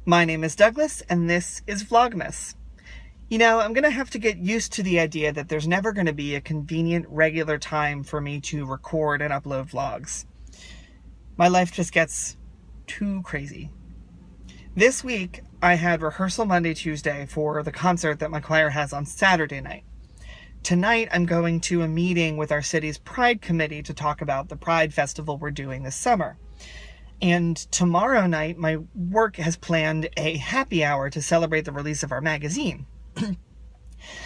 My name is Douglas, and this is Vlogmas. You know, I'm going to have to get used to the idea that there's never going to be a convenient, regular time for me to record and upload vlogs. My life just gets too crazy. This week, I had rehearsal Monday, Tuesday for the concert that my choir has on Saturday night. Tonight, I'm going to a meeting with our city's Pride Committee to talk about the Pride Festival we're doing this summer. And tomorrow night, my work has planned a happy hour to celebrate the release of our magazine.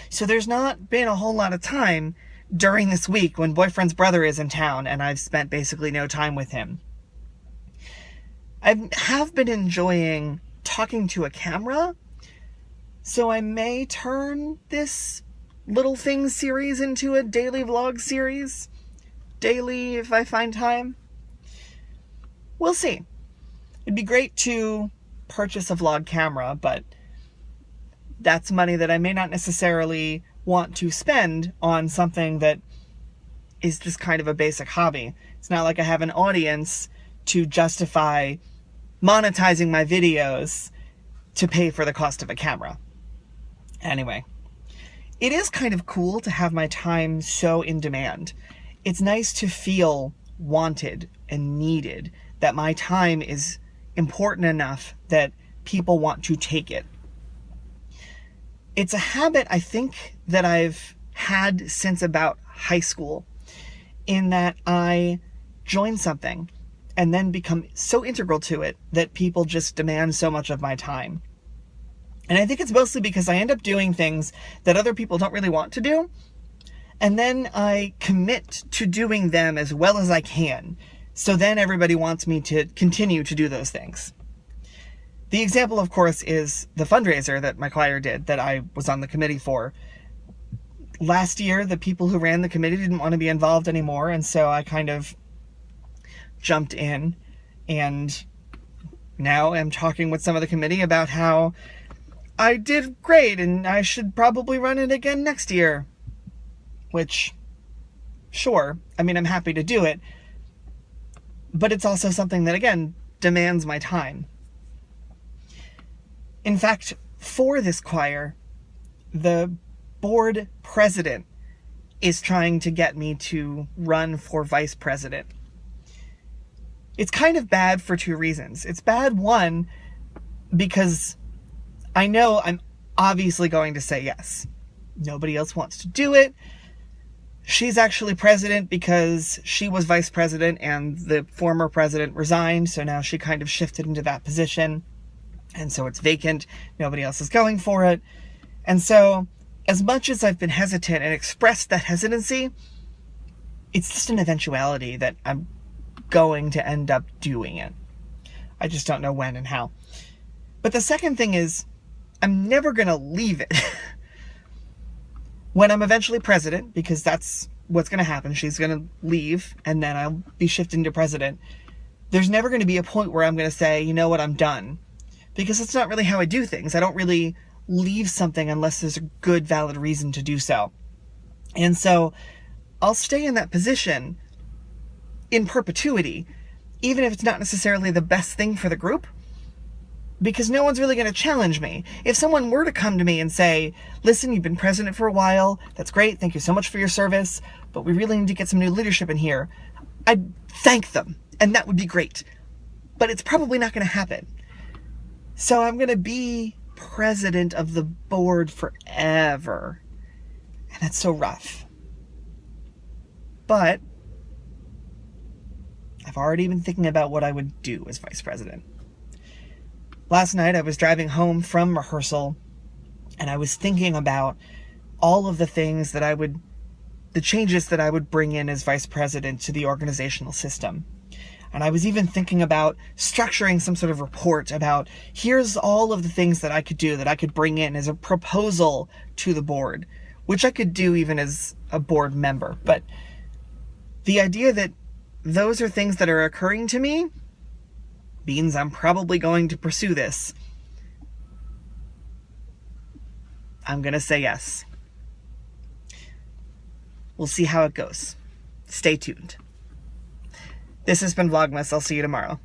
So there's not been a whole lot of time during this week when boyfriend's brother is in town and I've spent basically no time with him. I have been enjoying talking to a camera, so I may turn this Little Things series into a daily vlog series. Daily, if I find time. We'll see. It'd be great to purchase a vlog camera, but that's money that I may not necessarily want to spend on something that is just kind of a basic hobby. It's not like I have an audience to justify monetizing my videos to pay for the cost of a camera. Anyway, it is kind of cool to have my time so in demand. It's nice to feel wanted and needed, that my time is important enough that people want to take it. It's a habit I think that I've had since about high school, in that I join something and then become so integral to it that people just demand so much of my time. And I think it's mostly because I end up doing things that other people don't really want to do, and then I commit to doing them as well as I can. So then everybody wants me to continue to do those things. The example, of course, is the fundraiser that my choir did that I was on the committee for. Last year, the people who ran the committee didn't want to be involved anymore, and so I kind of jumped in, and now I'm talking with some of the committee about how I did great and I should probably run it again next year. Which, sure, I mean, I'm happy to do it, but it's also something that, again, demands my time. In fact, for this choir, the board president is trying to get me to run for vice president. It's kind of bad for two reasons. It's bad, one, because I know I'm obviously going to say yes. Nobody else wants to do it. She's actually president because she was vice president and the former president resigned, so now she kind of shifted into that position. And so it's vacant. Nobody else is going for it. And so, as much as I've been hesitant and expressed that hesitancy, it's just an eventuality that I'm going to end up doing it. I just don't know when and how. But the second thing is, I'm never going to leave it. When I'm eventually president, because that's what's going to happen, she's going to leave, and then I'll be shifting to president, there's never going to be a point where I'm going to say, you know what, I'm done. Because that's not really how I do things. I don't really leave something unless there's a good, valid reason to do so. And so I'll stay in that position in perpetuity, even if it's not necessarily the best thing for the group, because no one's really going to challenge me. If someone were to come to me and say, listen, you've been president for a while, that's great, thank you so much for your service, but we really need to get some new leadership in here, I'd thank them, and that would be great. But it's probably not going to happen. So I'm going to be president of the board forever. And that's so rough. But I've already been thinking about what I would do as vice president. Last night I was driving home from rehearsal, and I was thinking about all of the things that the changes that I would bring in as vice president to the organizational system. And I was even thinking about structuring some sort of report about, here's all of the things that I could do, that I could bring in as a proposal to the board, which I could do even as a board member. But the idea that those are things that are occurring to me means I'm probably going to pursue this. I'm going to say yes. We'll see how it goes. Stay tuned. This has been Vlogmas. I'll see you tomorrow.